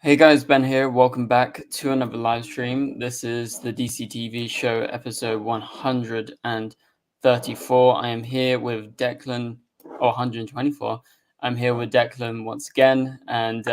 Hey guys, Ben here. Welcome back to another live stream. This is the DCTV show, episode 134. I am here with Declan, or 124. I'm here with Declan once again, and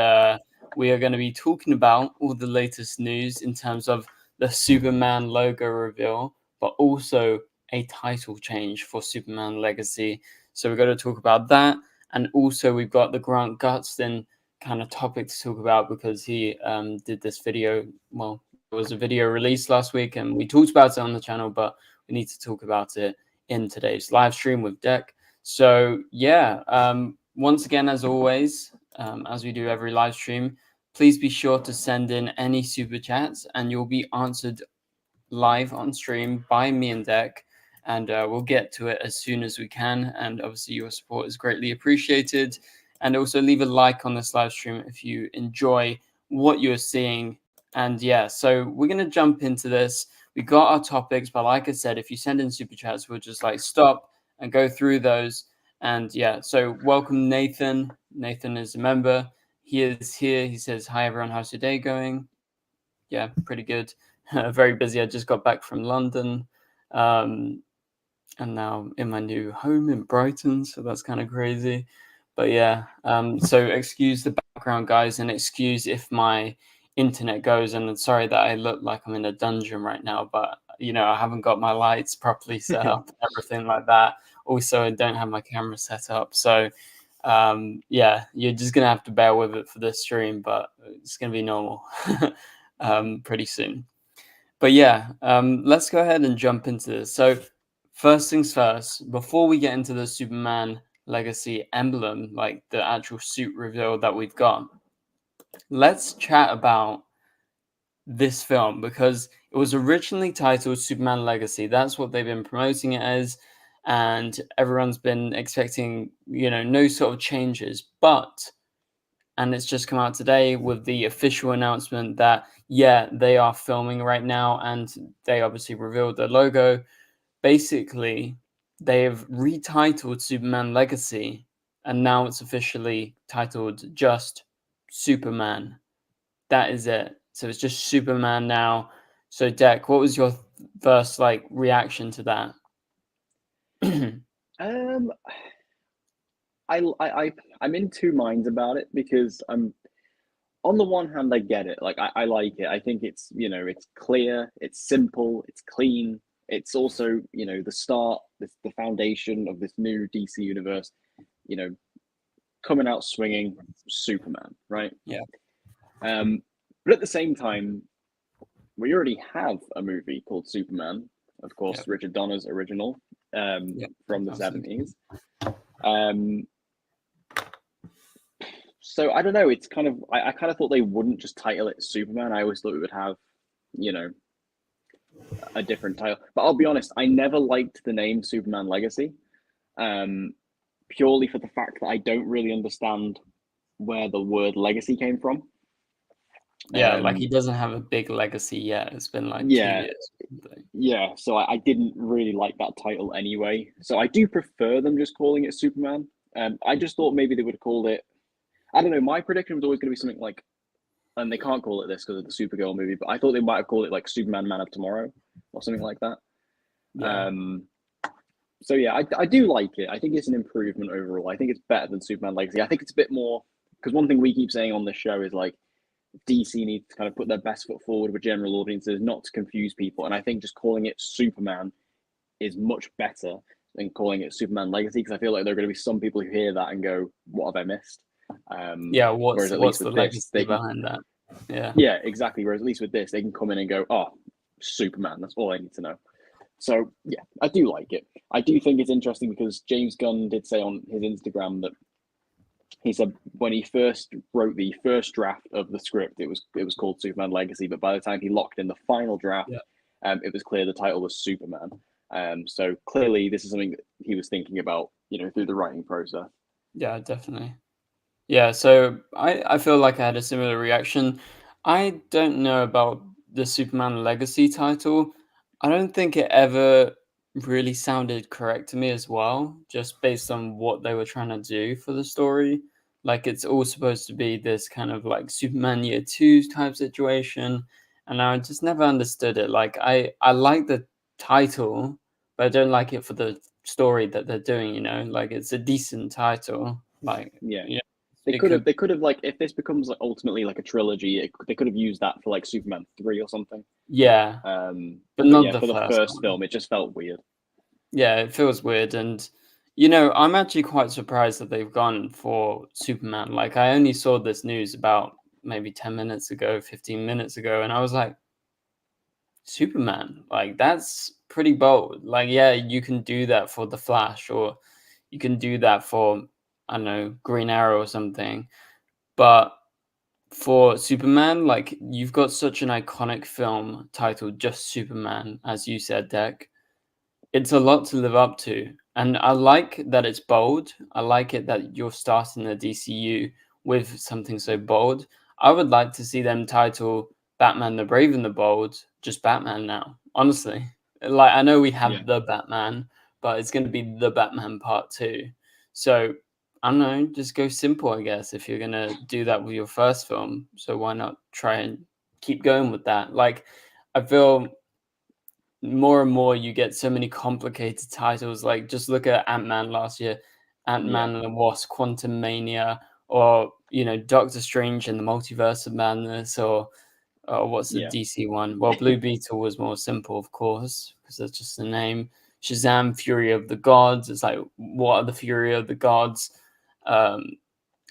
we are going to be talking about all the latest news in terms of the Superman logo reveal, but also a title change for Superman Legacy. So we're going to talk about that, and also we've got the Grant Gustin kind of topic to talk about because he did this video. Well, there was a video released last week and we talked about it on the channel, but we need to talk about it in today's live stream with Deck. So yeah, once again, as always, as we do every live stream, please be sure to send in any super chats and you'll be answered live on stream by me and Deck. And we'll get to it as soon as we can. And obviously your support is greatly appreciated. And also leave a like on this live stream if you enjoy what you're seeing. And yeah, so we're going to jump into this. We got our topics, but like I said, if you send in super chats, we'll just like stop and go through those. And yeah, so welcome Nathan. Nathan is a member. He is here. He says, hi everyone, how's your day going? Yeah, pretty good. Very busy. I just got back from London. And now in my new home in Brighton, so that's kind of crazy. But yeah, so excuse the background, guys, and excuse if my internet goes. And I'm sorry that I look like I'm in a dungeon right now, but I haven't got my lights properly set up, everything like that. Also, I don't have my camera set up, so yeah, you're just gonna have to bear with it for this stream, but it's gonna be normal pretty soon. But yeah, let's go ahead and jump into this. So first things first, before we get into the Superman Legacy emblem, like the actual suit reveal that we've got, let's chat about this film because it was originally titled Superman Legacy. That's what they've been promoting it as, and everyone's been expecting, no sort of changes. And it's just come out today with the official announcement that, yeah, they are filming right now, and they obviously revealed the logo. Basically, they've retitled Superman Legacy, and now it's officially titled just Superman. That is it. So it's just Superman now. So, Deck, what was your first reaction to that? I'm in two minds about it because on the one hand I get it. Like I like it. I think it's it's clear, it's simple, it's clean. It's also the start, the foundation of this new DC universe. Coming out swinging, Superman, right? Yeah. But at the same time, we already have a movie called Superman, of course, Yep. Richard Donner's original from the Absolutely. 70s. So I don't know. It's kind of I kind of thought they wouldn't just title it Superman. I always thought we would have, a different title. But I'll be honest, I never liked the name Superman Legacy, purely for the fact that I don't really understand where the word legacy came from. Yeah, he doesn't have a big legacy yet. It's been 2 Yeah, years. yeah. So I didn't really like that title anyway. So I do prefer them just calling it Superman. I just thought maybe they would have called it. I don't know. My prediction was always going to be something like, and they can't call it this because of the Supergirl movie, but I thought they might have called it like Superman Man of Tomorrow or something like that. Yeah. So yeah, I do like it. I think it's an improvement overall. I think it's better than Superman Legacy. I think it's a bit more because one thing we keep saying on this show is like DC needs to kind of put their best foot forward with general audiences, not to confuse people. And I think just calling it Superman is much better than calling it Superman Legacy because I feel like there are going to be some people who hear that and go, "What have I missed?" Yeah, whereas at what's least the with this, legacy behind that? yeah, exactly. Whereas at least with this, they can come in and go, "Oh, Superman." That's all I need to know. So yeah, I do like it. I do think it's interesting because James Gunn did say on his Instagram that he said when he first wrote the first draft of the script, it was called Superman Legacy, but by the time he locked in the final draft, it was clear the title was Superman. So clearly, this is something that he was thinking about, through the writing process. Yeah, definitely. Yeah, so I feel like I had a similar reaction. I don't know about the Superman Legacy title. I don't think it ever really sounded correct to me as well, just based on what they were trying to do for the story. Like it's all supposed to be this kind of like Superman Year 2 type situation, and I just never understood it. Like I like the title, but I don't like it for the story that they're doing. You know, like it's a decent title. Like Yeah. yeah, They it could have, could. they could have like, if this becomes like ultimately like a trilogy, they could have used that for like Superman 3 or something. Yeah, but But not yeah, the for the first first one. film, it just felt weird. Yeah, it feels weird, and you know, I'm actually quite surprised that they've gone for Superman. Like, I only saw this news about maybe 10 minutes ago, 15 minutes ago, and I was like, Superman, like that's pretty bold. Like, yeah, you can do that for the Flash, or you can do that for, I don't know, Green Arrow or something, but for Superman, like you've got such an iconic film titled just Superman, as you said, Deck. It's a lot to live up to. And I like that it's bold. I like it that you're starting the DCU with something so bold. I would like to see them title Batman the Brave and the Bold just Batman now. Honestly. Like I know we Yeah. have the Batman, but it's gonna be the Batman part two. So I don't know, just go simple, I guess, if you're gonna do that with your first film. So why not try and keep going with that? Like I feel more and more you get so many complicated titles. Like just look at Ant-Man last year, Yeah. Ant-Man and the Wasp, Quantum Mania, or you know Doctor Strange and the Multiverse of Madness, or what's the Yeah. DC one? Well, Blue Beetle was more simple, of course, because that's just the name. Shazam, Fury of the Gods. It's like what are the Fury of the Gods? Um,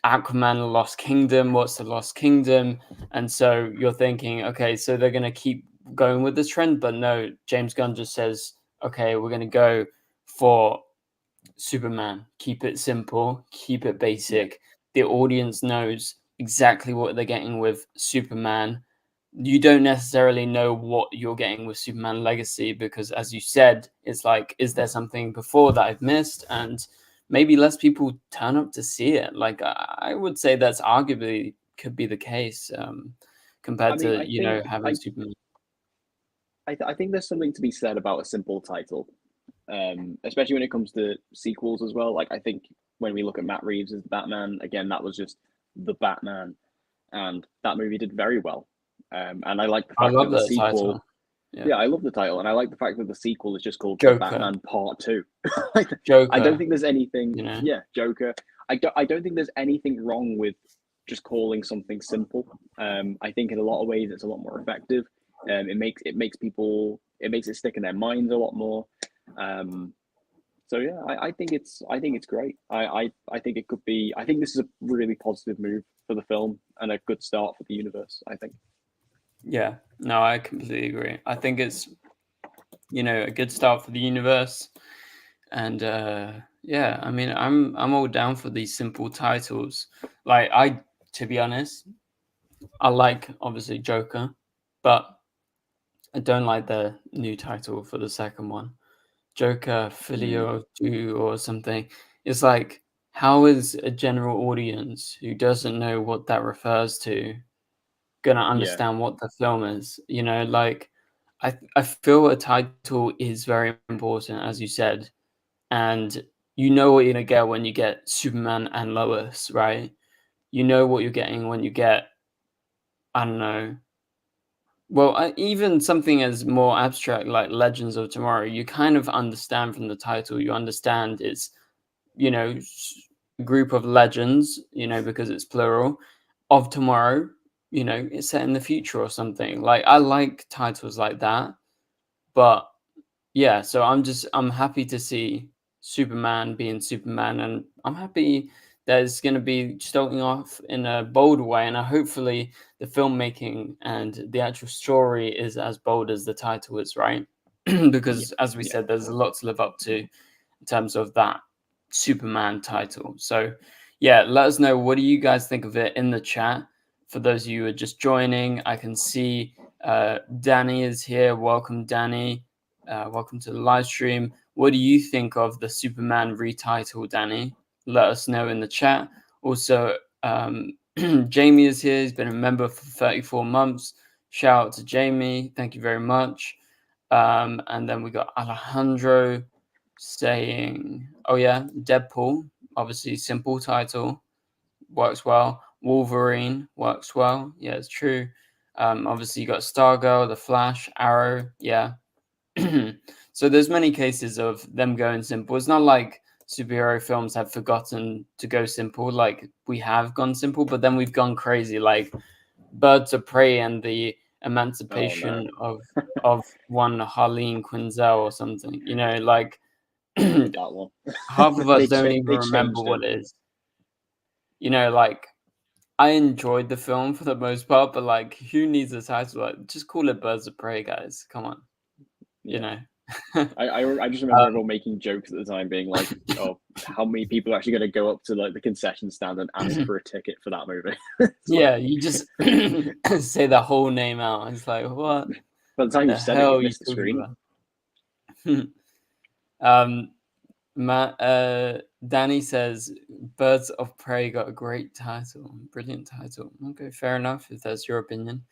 Aquaman, the Lost Kingdom. What's the Lost Kingdom? And so you're thinking, okay, so they're going to keep going with this trend, but no, James Gunn just says, okay, we're going to go for Superman. Keep it simple, keep it Yeah. basic. The audience knows exactly what they're getting with Superman. You don't necessarily know what you're getting with Superman Legacy because, as you said, it's like, is there something before that I've missed? And maybe less people turn up to see it. Like, I would say that's arguably could be the case I compared mean, to, I you think know, having I Superman. I think there's something to be said about a simple title, especially when it comes to sequels as well. Like I think when we look at Matt Reeves as the Batman, again, that was just the Batman, and that movie did very well. And I like the I fact love that the that sequel, title. Yeah. yeah, I love the title, and I like the fact that the sequel is just called The Joker. Batman Part Two. Like, I don't Joker, think there's anything. you know? Yeah, Joker. I don't think there's anything wrong with just calling something simple. I think in a lot of ways it's a lot more effective. It makes it stick in their minds a lot more. Um, so yeah, I think it's great. I think it could be. I think this is a really positive move for the film and a good start for the universe. I think. Yeah, no, I completely agree. I think it's, you know, a good start for the universe. And yeah, I mean, I'm all down for these simple titles. Like to be honest, I like obviously Joker, but I don't like the new title for the second one. Joker Mm, Filio 2 or something. It's like, how is a general audience who doesn't know what that refers to gonna yeah, understand what the film is? You know, like I feel a title is very important, as you said, and you know what you're gonna get when you get Superman and Lois, right? You know what you're getting when you get, I don't know. Well, even something as more abstract like Legends of Tomorrow, you kind of understand from the title. You understand it's, you know, a group of legends, you know, because it's plural, of tomorrow. You know, it's set in the future or something. Like I like titles like that, but yeah, so I'm happy to see Superman being Superman, and I'm happy that it's going to be starting off in a bold way, and hopefully the filmmaking and the actual story is as bold as the title is, right? yeah, Because as we yeah. said, there's a lot to live up to in terms of that Superman title. So yeah, let us know, what do you guys think of it in the chat. For those of you who are just joining, I can see Danny is here. Welcome, Danny. Welcome to the live stream. What do you think of the Superman retitle, Danny? Let us know in the chat. Also, Jamie is here. He's been a member for 34 months. Shout out to Jamie. Thank you very much. And then we got Alejandro saying, oh, yeah, Deadpool. Obviously, simple title. works well. Wolverine works well. Yeah, it's true. Obviously, you got Stargirl, The Flash, Arrow. Yeah. So there's many cases of them going simple. It's not like superhero films have forgotten to go simple. Like we have gone simple, but then we've gone crazy. Like Birds of Prey and the emancipation of one Harleen Quinzel or something. You know, like That one. half of us don't even They remember changed what it. it is. You know, like I enjoyed the film for the most part, but like who needs a title? Like, just call it Birds of Prey, guys. Come on. You know. I just remember everyone making jokes at the time, being like, "Oh, how many people are actually going to go up to like the concession stand and ask for a ticket for that movie?" Yeah, you just say the whole name out. It's like, what By the time the you said it, hell you are you missed the talking screen. about? Danny says Birds of Prey got a great title, brilliant title. Okay, fair enough if that's your opinion.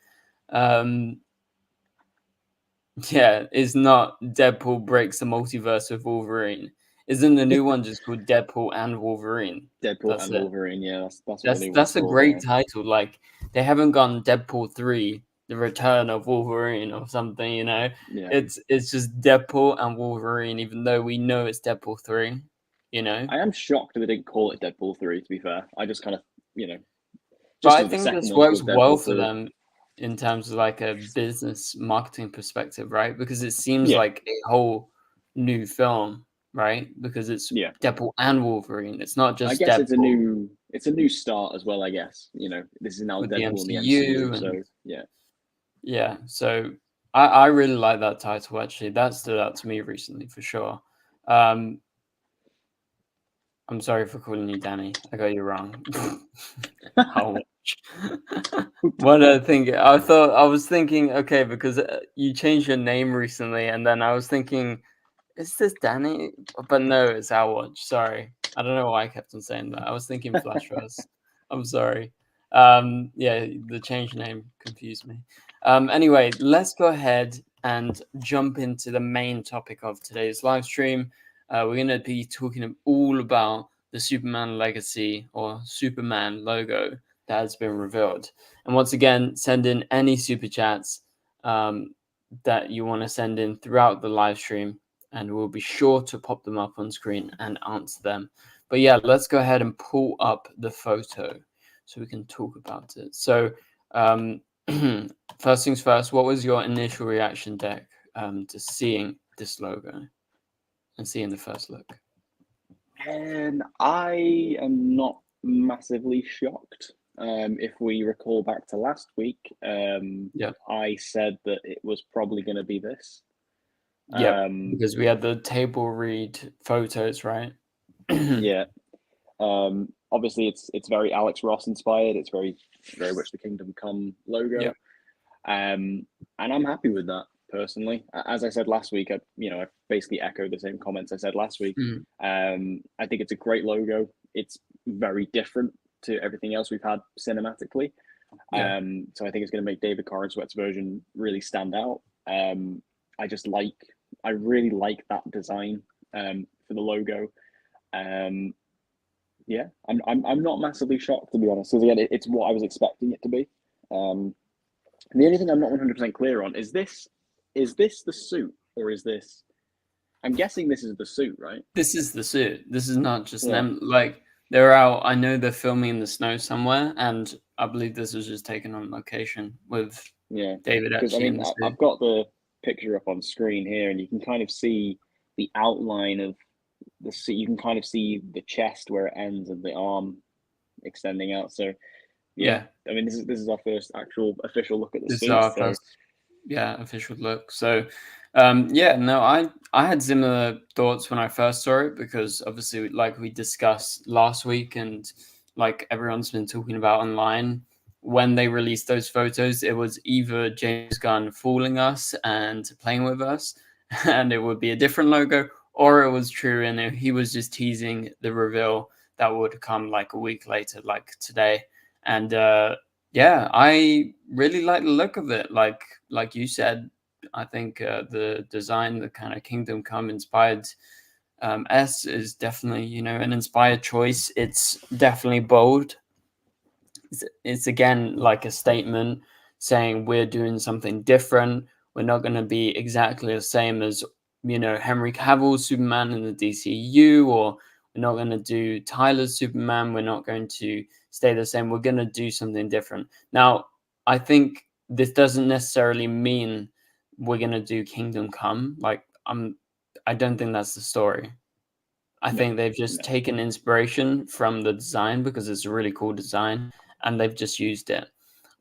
Yeah, it's not Deadpool breaks the multiverse with Wolverine. Isn't the new one just called Deadpool and Wolverine? Deadpool That's and it. Wolverine. Yeah, that's what the new one's That's a called. great Yeah. title. Like they haven't gone Deadpool 3, The Return of Wolverine or something, you know. Yeah. It's just Deadpool and Wolverine, even though we know it's Deadpool 3, you know. I am shocked that they didn't call it Deadpool 3, to be fair. I just kind of, But just I because the think second this one's works called well Deadpool for 2. them in terms of like a business marketing perspective, right? Because it seems Yeah. like a whole new film, right? Because it's Yeah. Deadpool and Wolverine. It's not I just guess Deadpool it's a new start as well, I guess. This is now with the Deadpool in the MCU MCU, so and yeah. yeah. So I really like that title actually. That stood out to me recently for sure. I'm sorry for calling you Danny. I got you wrong. I'll watch. What I think, I was thinking, okay, because you changed your name recently, and then I was thinking, is this Danny? But no, it's Our Watch. Sorry, I don't know why I kept on saying that. I was thinking Flash Force. I'm sorry. Yeah, the change name confused me. Anyway, let's go ahead and jump into the main topic of today's live stream. We're going to be talking all about the Superman legacy or Superman logo that has been revealed. And once again, send in any super chats that you want to send in throughout the live stream, and we'll be sure to pop them up on screen and answer them. But yeah, let's go ahead and pull up the photo so we can talk about it. So first things first, what was your initial reaction, Deck, to seeing this logo and seeing the first look? And I am not massively shocked. If we recall back to last week, I said that it was probably going to be this. Yeah, because we had the table read photos, right? Yeah. Obviously, it's very Alex Ross inspired. It's very much the Kingdom Come logo. Yeah. And I'm happy with that personally. As I said last week, I basically echoed the same comments I said last week. I think it's a great logo. It's very different to everything else we've had cinematically. Yeah. So I think it's going to make David Corenswet's version really stand out. I really like that design for the logo. Yeah, I'm not massively shocked, to be honest, because again, it's what I was expecting it to be. The only thing I'm not 100% clear on is this the suit, or is this? I'm guessing this is the suit, right? This is the suit. This is not just Yeah. them. Like they're out. I know they're filming in the snow somewhere, and I believe this was just taken on location with David Because actually in the suit. I've got the picture up on screen here, and you can kind of see the outline of the suit. You can kind of see the chest where it ends and the arm extending out. So yeah. I mean, this is our first actual official look at the This suit. is our So first, official look. So, I had similar thoughts when I first saw it because obviously, like we discussed last week, and like everyone's been talking about online, when they released those photos, it was either James Gunn fooling us and playing with us, and it would be a different logo, or it was true and he was just teasing the reveal that would come like a week later, like today. And I really like the look of it. Like you said, I think the design, the kind of Kingdom Come inspired S is definitely an inspired choice. It's definitely bold. it's again like a statement saying we're doing something different. We're not going to be exactly the same as, Henry Cavill's Superman in the DCEU, or we're not going to do Tyler's Superman. We're not going to stay the same. We're going to do something different. Now, I think this doesn't necessarily mean we're going to do Kingdom Come. Like, I don't think that's the story. I think they've just taken inspiration from the design because it's a really cool design, and they've just used it.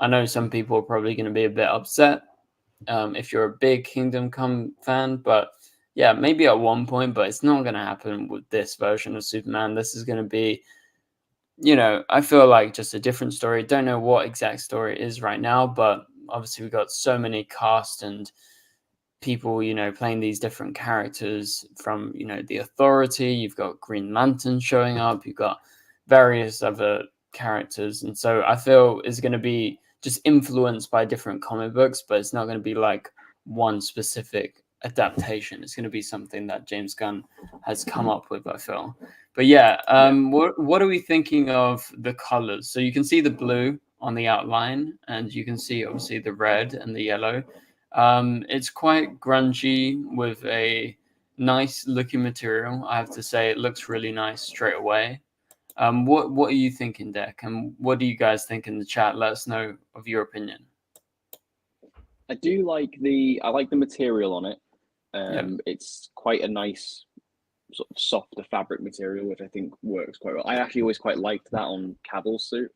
I know some people are probably going to be a bit upset if you're a big Kingdom Come fan, but yeah, maybe at one point, but it's not going to happen with this version of Superman. This is going to be, I feel like just a different story. Don't know what exact story it is right now, but obviously we've got so many cast and people, playing these different characters from, the Authority. You've got Green Lantern showing up. You've got various other characters. And so I feel it's going to be just influenced by different comic books, but it's not going to be like one specific adaptation. It's going to be something that James Gunn has come up with, I feel. But yeah, what are we thinking of the colors? So you can see the blue on the outline, and you can see obviously the red and the yellow. It's quite grungy with a nice looking material. I have to say, it looks really nice straight away. What are you thinking, Deck? And what do you guys think in the chat? Let us know of your opinion. I like the material on it. It's quite a nice sort of softer fabric material, which I think works quite well. I actually always quite liked that on Cavill's suit.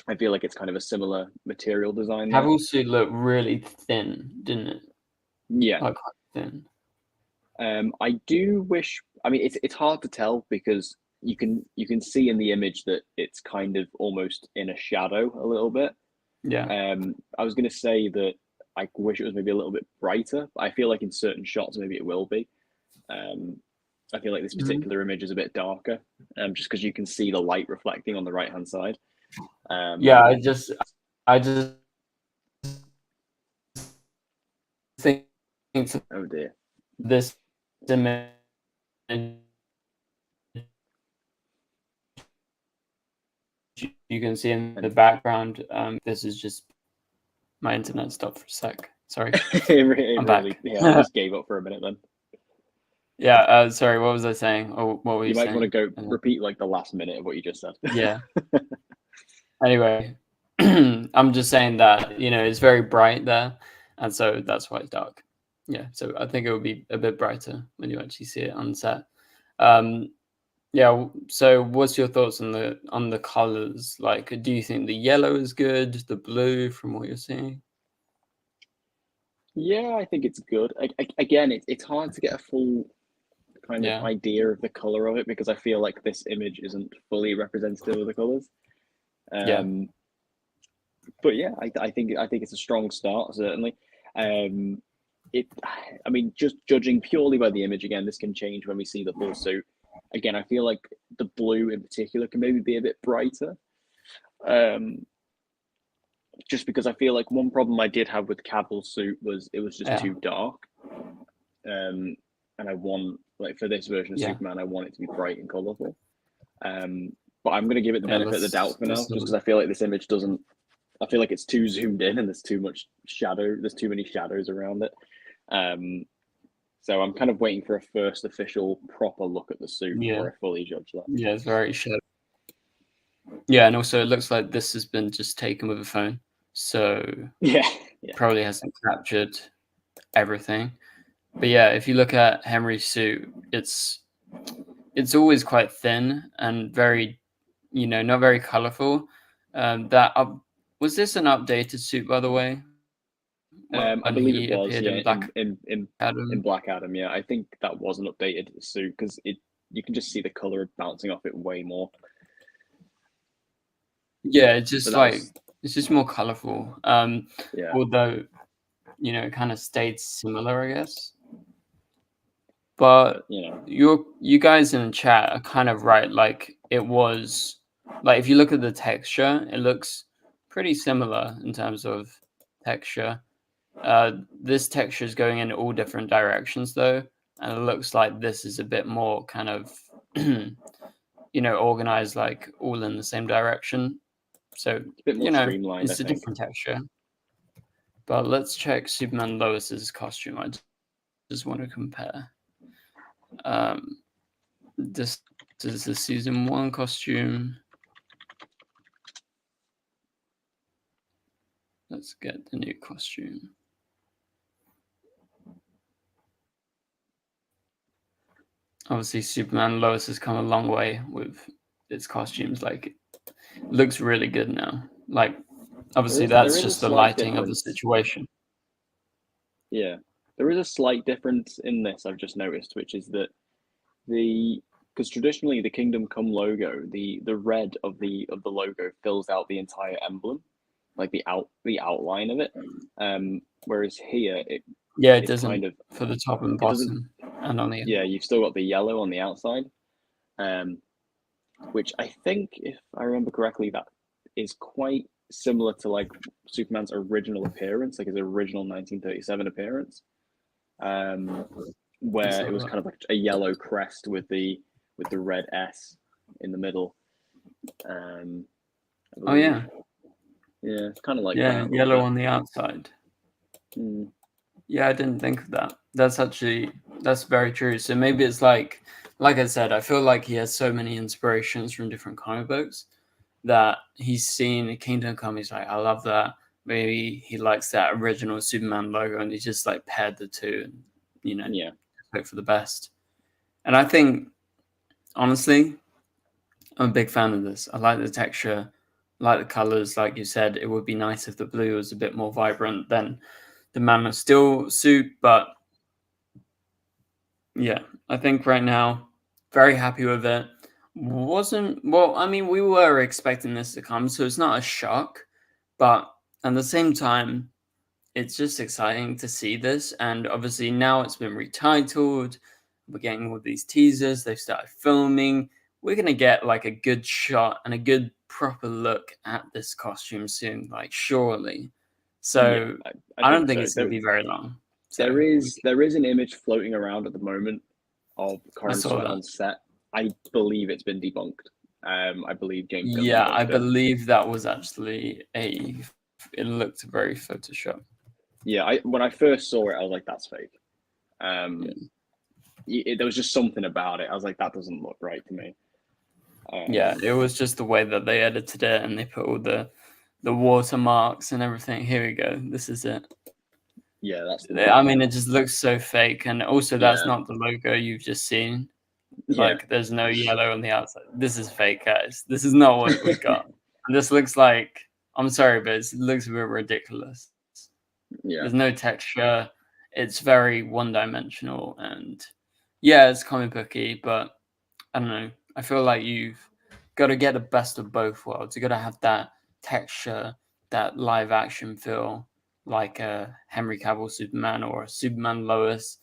I feel like it's kind of a similar material design. Cavill's suit looked really thin, didn't it? Yeah, like quite thin. I do wish. I mean, it's hard to tell because you can see in the image that it's kind of almost in a shadow a little bit. Yeah. I was going to say that I wish it was maybe a little bit brighter, but I feel like in certain shots maybe it will be. I feel like this particular image is a bit darker, just because you can see the light reflecting on the right hand side. Yeah, I just think oh dear, this image you can see in the background. This is just my internet stopped for a sec. Sorry. I'm back. Yeah, I just gave up for a minute then. Yeah, sorry, what was I saying? Or what were you saying? You might want to go repeat like the last minute of what you just said. Yeah. Anyway, I'm just saying that, it's very bright there, and so that's why it's dark. Yeah, so I think it will be a bit brighter when you actually see it on set. Yeah, so what's your thoughts on the colors? Like, do you think the yellow is good, the blue from what you're seeing? Yeah, I think it's good. Again, it's hard to get a full kind of idea of the color of it because I feel like this image isn't fully representative of the colors. But yeah, I think it's a strong start, certainly. I mean, just judging purely by the image, again, this can change when we see the full suit. Again, I feel like the blue in particular can maybe be a bit brighter. Just because I feel like one problem I did have with Cavill's suit was it was just too dark. And I want, like, for this version of Superman, I want it to be bright and colorful. But I'm going to give it the benefit of the doubt for now, just because I feel like this image doesn't. I feel like it's too zoomed in and there's too much shadow. There's too many shadows around it. So I'm kind of waiting for a first official proper look at the suit before I fully judge that. Yeah, it's very shadow. Yeah, and also it looks like this has been just taken with a phone, so probably hasn't captured everything. But yeah, if you look at Henry's suit, it's always quite thin and very, not very colorful. Was this an updated suit, by the way? I believe it was, in Black Adam. Yeah, I think that was an updated suit because you can just see the color bouncing off it way more. Yeah, it's just it's just more colorful. Although, it kind of stayed similar, I guess. But you guys in the chat are kind of right. Like, it was like, if you look at the texture, it looks pretty similar in terms of texture. This texture is going in all different directions though, and it looks like this is a bit more kind of organized, like all in the same direction. So It's a bit more streamlined, it's I a think. different texture. But let's check Superman Lois's costume. I just want to compare. This is the season 1 costume. Let's get the new costume. Obviously, Superman Lois has come a long way with its costumes. Like, it looks really good now. Like, obviously, There that's is a just the slight lighting of the difference. situation. Yeah, there is a slight difference in this I've just noticed, which is that because traditionally the Kingdom Come logo, the red of the logo fills out the entire emblem, like the outline of it. Whereas here it it's doesn't kind of for the top and it doesn't. bottom and on the Yeah, you've still got the yellow on the outside, which I think, if I remember correctly, that is quite similar to like Superman's original appearance, like his original 1937 appearance, where it was kind of like a yellow crest with the red S in the middle. Oh yeah, yeah, it's kind of like yeah, that. yellow on the outside. Mm. Yeah, I didn't think of that. That's very true. So maybe it's like I said, I feel like he has so many inspirations from different comic books that he's seen Kingdom Come. He's like, I love that. Maybe he likes that original Superman logo, and he just like paired the two, and Yeah, hope for the best. And I think, honestly, I'm a big fan of this. I like the texture, I like the colors. Like you said, it would be nice if the blue was a bit more vibrant than the Man of Steel suit, but yeah, I think right now, very happy with it. I mean, we were expecting this to come, so it's not a shock, but at the same time, it's just exciting to see this. And obviously, now it's been retitled. We're getting all these teasers, they've started filming. We're going to get like a good shot and a good proper look at this costume soon, like, surely. So yeah, I don't think think so. it's going to be very long. So There is an image floating around at the moment of I Corin saw Sweat that. on set. I believe it's been debunked. I believe James Gunn Yeah, I debunked it. believe that was actually it looked very Photoshop. Yeah, when I first saw it, I was like, that's fake. Yeah. There was just something about it. I was like, that doesn't look right to me. Yeah, it was just the way that they edited it, and they put all the watermarks and everything. Here we go. This is it. Yeah, that's. I mean, it just looks so fake, and also that's Yeah. not the logo you've just seen. Yeah. Like, there's no yellow on the outside. This is fake, guys. This is not what we got. This looks like, I'm sorry, but it looks a bit ridiculous. Yeah. There's no texture. It's very one-dimensional, and yeah, it's comic booky, but I don't know. I feel like you've got to get the best of both worlds. You got to have that texture, that live action feel, like a Henry Cavill Superman or a Superman Lois.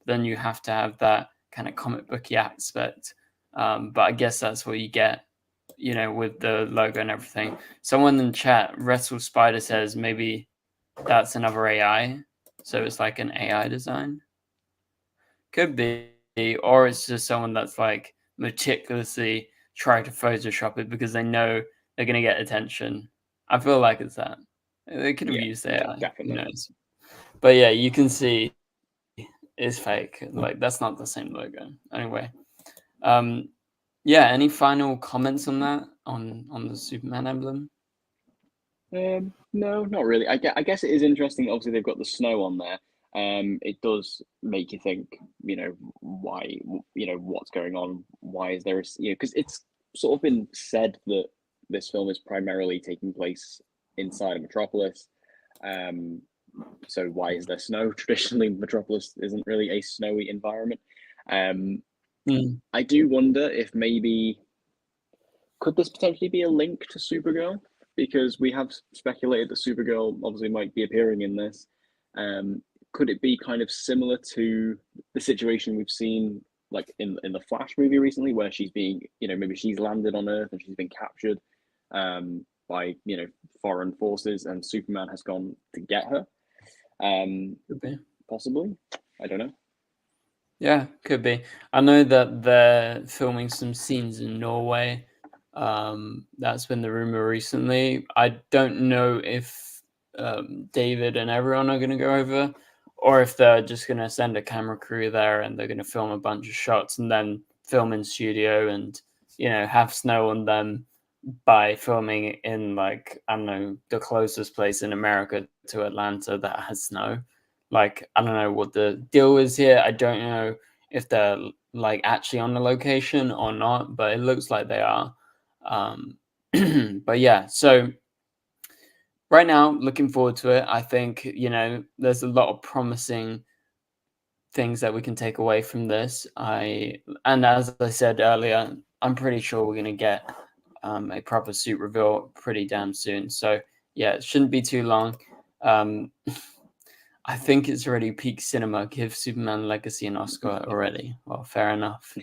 Then you have to have that kind of comic booky aspect. But I guess that's what you get, with the logo and everything. Someone in chat, Wrestle Spider, says maybe that's another AI. So it's like an AI design. Could be, or it's just someone that's like meticulously try to Photoshop it because they know they're going to get attention. I feel like it's that. They could have used AI. Definitely. Who knows? But yeah, you can see it's fake. Like, that's not the same logo. Anyway, yeah. Any final comments on that? On the Superman emblem? No, not really. I guess it is interesting. Obviously, they've got the snow on there. It does make you think, why, what's going on? Why is there because it's sort of been said that this film is primarily taking place inside of Metropolis. So why is there snow? Traditionally, Metropolis isn't really a snowy environment. I do wonder if maybe could this potentially be a link to Supergirl? Because we have speculated that Supergirl obviously might be appearing in this. Could it be kind of similar to the situation we've seen like in the Flash movie recently, where she's being, maybe she's landed on Earth and she's been captured by foreign forces, and Superman has gone to get her? Could be. Possibly. I don't know. Yeah, could be. I know that they're filming some scenes in Norway, That's been the rumor recently. I don't know if David and everyone are going to go over, or if they're just going to send a camera crew there and they're going to film a bunch of shots and then film in studio and, you know, have snow on them by filming in, like, I don't know, the closest place in America to Atlanta that has snow. Like, I don't know what the deal is here. I don't know if they're like actually on the location or not, but it looks like they are. But yeah, so right now, looking forward to it. I think, you know, there's a lot of promising things that we can take away from this. And as I said earlier, I'm pretty sure we're going to get a proper suit reveal pretty damn soon. So yeah, it shouldn't be too long. I think it's already peak cinema. Give Superman Legacy an Oscar already. Well, fair enough.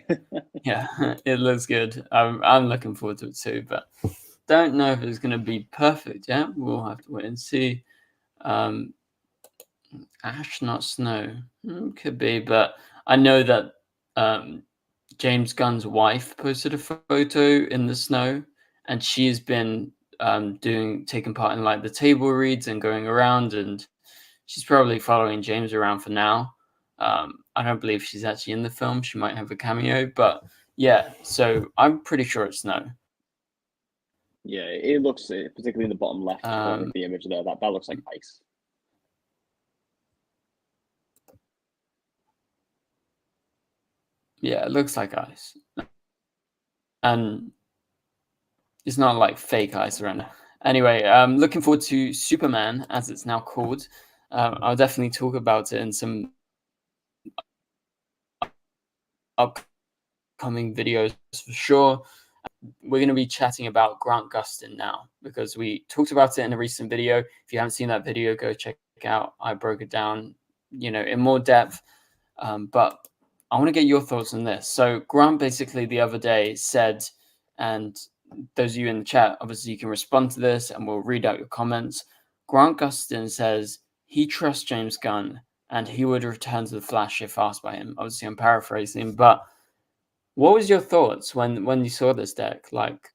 Yeah, it looks good. I'm looking forward to it too, but don't know if it's going to be perfect yet. We'll have to wait and see. Ash, not snow. Could be, but I know that James Gunn's wife posted a photo in the snow, and she's been taking part in like the table reads and going around, and she's probably following James around for now. I don't believe she's actually in the film. She might have a cameo, but yeah. So I'm pretty sure it's snow. Yeah, it looks, particularly in the bottom left corner of the image there, that looks like ice. Yeah, it looks like ice. And it's not like fake ice around. Anyway, looking forward to Superman, as it's now called. I'll definitely talk about it in some upcoming videos for sure. We're going to be chatting about Grant Gustin now, because we talked about it in a recent video. If you haven't seen that video, go check it out. I broke it down, you know, in more depth. But I want to get your thoughts on this. So Grant basically the other day said, and those of you in the chat, obviously you can respond to this and we'll read out your comments. Grant Gustin says he trusts James Gunn and he would return to the Flash if asked by him. Obviously, I'm paraphrasing, but what was your thoughts when you saw this deck? Like,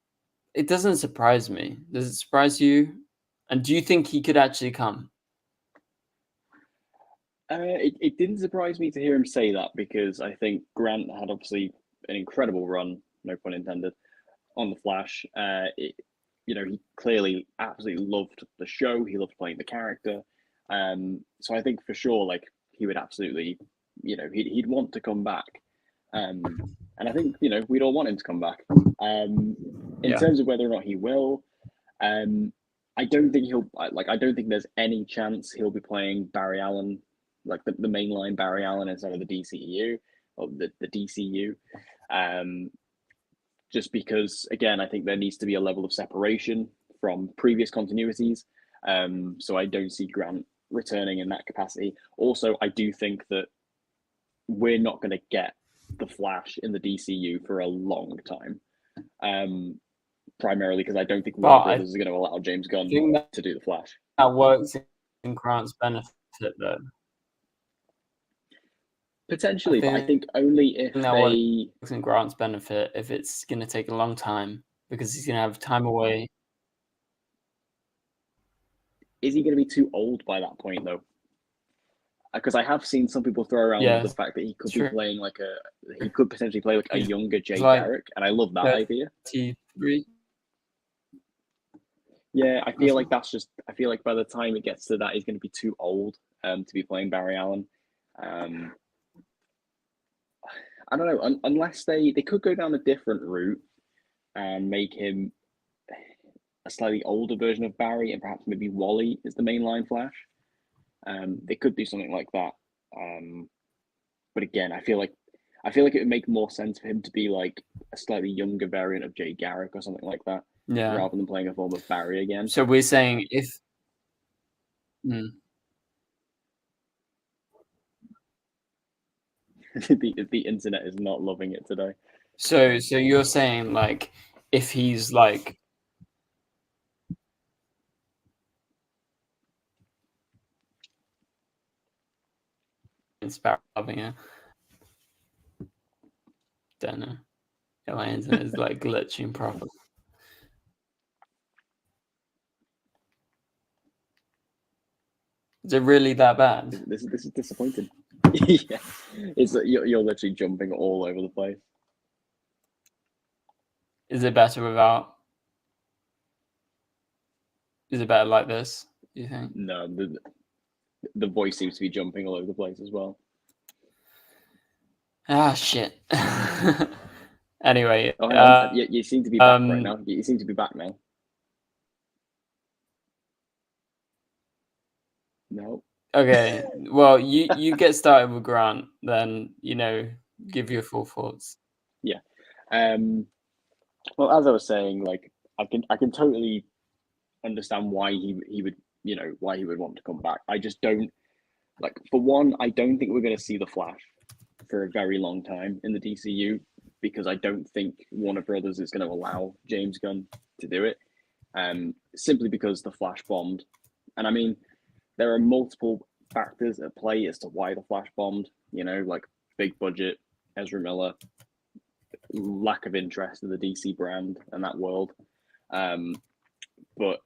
it doesn't surprise me. Does it surprise you? And do you think he could actually come? It didn't surprise me to hear him say that, because I think Grant had obviously an incredible run, no pun intended, on the Flash. You know, he clearly absolutely loved the show. He loved playing the character. So I think for sure, like, he would absolutely, you know, he'd want to come back. And I think, you know, we'd all want him to come back. In terms of whether or not he will, I don't think I don't think there's any chance he'll be playing Barry Allen, like the mainline Barry Allen, instead of the DCEU or the DCU. Just because, again, I think there needs to be a level of separation from previous continuities. So I don't see Grant returning in that capacity. Also, I do think that we're not going to get the Flash in the DCU for a long time. Primarily because I don't think Warner Brothers is going to allow James Gunn to do the Flash. That works in Grant's benefit, though. Potentially, but I think only if they... works in Grant's benefit if it's going to take a long time, because he's going to have time away. Is he going to be too old by that point, though? Because I have seen some people throw around the fact that he could be playing like he could potentially play like a younger Jay Garrick, and I love that idea. Yeah, I feel like that's just, I feel like by the time it gets to that, he's going to be too old to be playing Barry Allen. I don't know, unless they could go down a different route and make him a slightly older version of Barry, and perhaps maybe Wally is the mainline Flash. They could do something like that. But again, I feel like it would make more sense for him to be like a slightly younger variant of Jay Garrick or something like that, rather than playing a form of Barry again. So we're saying if the internet is not loving it today. So you're saying, like, if he's like loving it. Don't know. Yeah, my internet is like glitching properly. Is it really that bad? This is disappointing. Yeah, it's you're literally jumping all over the place. Is it better without? Is it better like this? Do you think? No, the voice seems to be jumping all over the place as well. Ah, shit. Anyway, oh, you seem to be back right now. You seem to be back now. No. Okay, well, you get started with Grant, then give your full thoughts. Yeah. Well, as I was saying, like I can totally understand why he would why he would want to come back. I just don't like. For one, I don't think we're going to see the Flash for a very long time in the DCU because I don't think Warner Brothers is going to allow James Gunn to do it. Simply because the Flash bombed, and I mean, there are multiple factors at play as to why the Flash bombed. Like big budget, Ezra Miller, lack of interest in the DC brand and that world. But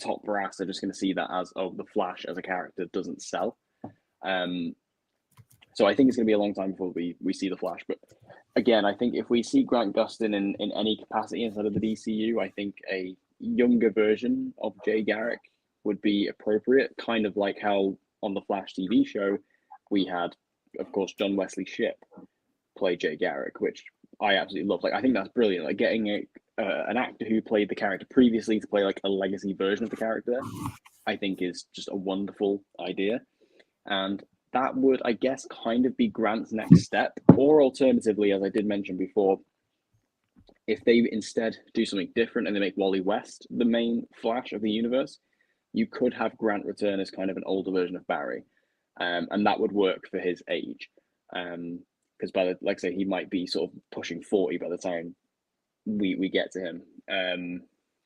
top brass are just going to see that as, the Flash as a character doesn't sell. So I think it's going to be a long time before we see the Flash. But again, I think if we see Grant Gustin in any capacity inside of the DCU, I think a younger version of Jay Garrick would be appropriate, kind of like how on the Flash TV show we had, of course, John Wesley Shipp play Jay Garrick, which I absolutely love. Like, I think that's brilliant. Like getting an actor who played the character previously to play like a legacy version of the character, I think is just a wonderful idea. And that would, I guess, kind of be Grant's next step. Or alternatively, as I did mention before, if they instead do something different and they make Wally West the main Flash of the universe, you could have Grant return as kind of an older version of Barry. And that would work for his age. Because like I say, he might be sort of pushing 40 by the time we get to him.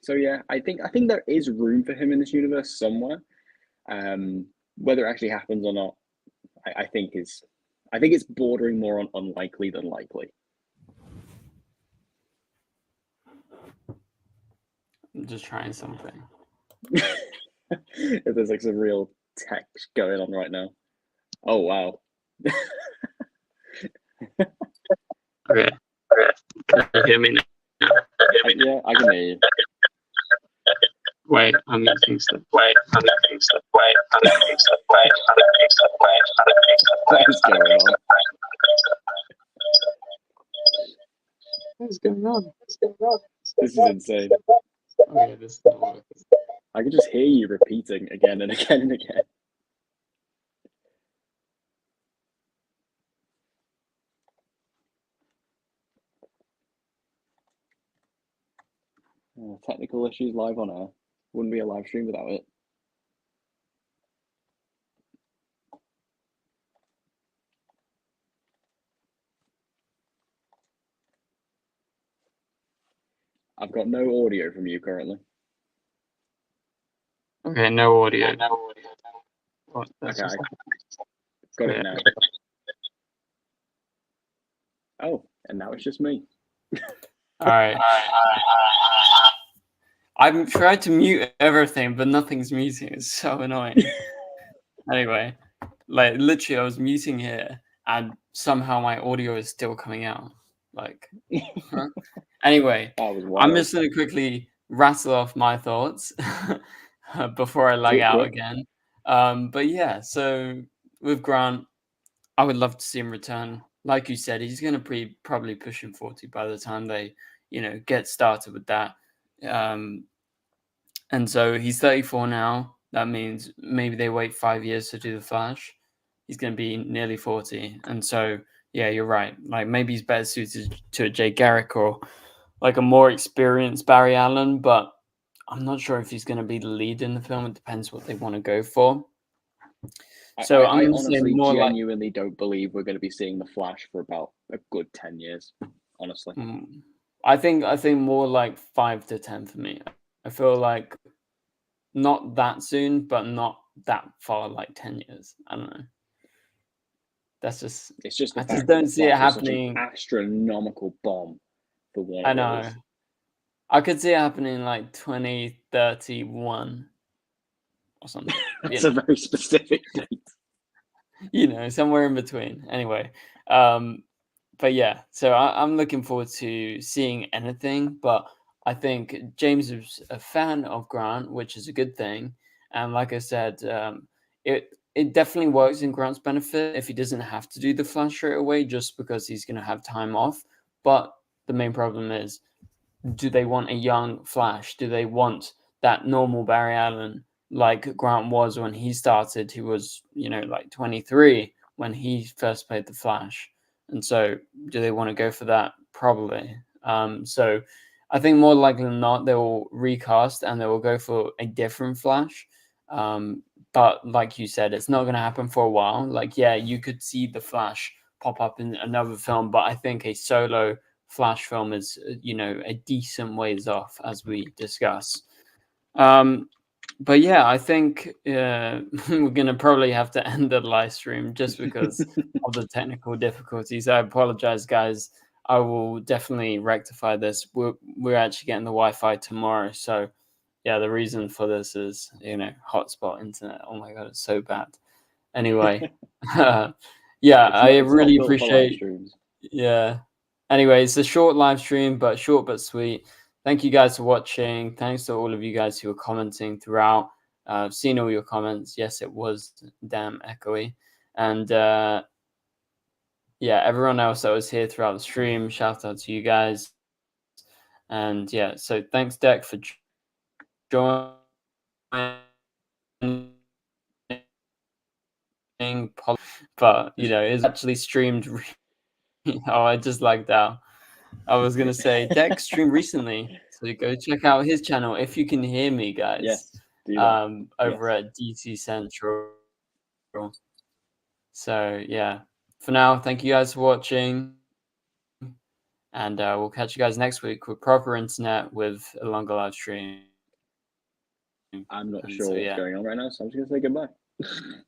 So yeah, I think there is room for him in this universe somewhere. Whether it actually happens or not, I think it's bordering more on unlikely than likely. I'm just trying something. If there's like some real tech going on right now. Oh wow. Okay. Can you hear me now? Yeah, I can hear you. Wait, I'm missing stuff. What is going on? What is going on? This is insane. Okay, this is not working. I can just hear you repeating again and again and again. Technical issues live on air. Wouldn't be a live stream without it. I've got no audio from you currently. Okay, no audio. What? Okay, got it now. Oh, and now it's just me. All right. I've tried to mute everything, but nothing's muting. It's so annoying. Anyway, like literally, I was muting here, and somehow my audio is still coming out. Like, huh? Anyway, I'm just gonna quickly rattle off my thoughts before I lag out again. But yeah, so with Grant, I would love to see him return. Like you said, he's gonna probably push him 40 by the time they, get started with that. And so he's 34 now. That means maybe they wait 5 years to do the Flash. He's going to be nearly 40. And so, yeah, you're right. Like maybe he's better suited to a Jay Garrick or like a more experienced Barry Allen, but I'm not sure if he's going to be the lead in the film. It depends what they want to go for. So I honestly genuinely don't believe we're going to be seeing the Flash for about a good 10 years, honestly. I think more like 5 to 10 for me. I feel like not that soon, but not that far, like 10 years. I don't know. It's just I just don't see it happening. Such an astronomical bomb for Warner. I know. I could see it happening like 2031 or something. That's a very specific date. Somewhere in between. Anyway, but yeah, so I'm looking forward to seeing anything. But I think James is a fan of Grant, which is a good thing. And like I said, it definitely works in Grant's benefit if he doesn't have to do the Flash straight away, just because he's going to have time off. But the main problem is, do they want a young Flash? Do they want that normal Barry Allen like Grant was when he started? He was, like 23 when he first played the Flash. And so do they want to go for that? Probably. So I think more likely than not, they will recast and they will go for a different Flash. But like you said, it's not going to happen for a while. Like, yeah, you could see the Flash pop up in another film, but I think a solo Flash film is, a decent ways off, as we discuss. But yeah, I think we're going to probably have to end the live stream just because of the technical difficulties. I apologize, guys. I will definitely rectify this. We're actually getting the Wi-Fi tomorrow. So yeah, the reason for this is, hotspot internet. Oh my God, it's so bad. Anyway, yeah, I really appreciate. Yeah. Anyway, it's a short live stream, but short but sweet. Thank you guys for watching. Thanks to all of you guys who were commenting throughout. I've seen all your comments. Yes, it was damn echoey. And yeah, everyone else that was here throughout the stream, shout out to you guys. And yeah, so thanks, Deck, for joining. But, it's actually streamed. Oh, I just lagged out. I was going to say, Dex streamed recently, so go check out his channel if you can hear me, guys. Yes, over at DC Central. So, yeah. For now, thank you guys for watching. And we'll catch you guys next week with proper internet with a longer live stream. I'm not sure what's going on right now, so I'm just going to say goodbye.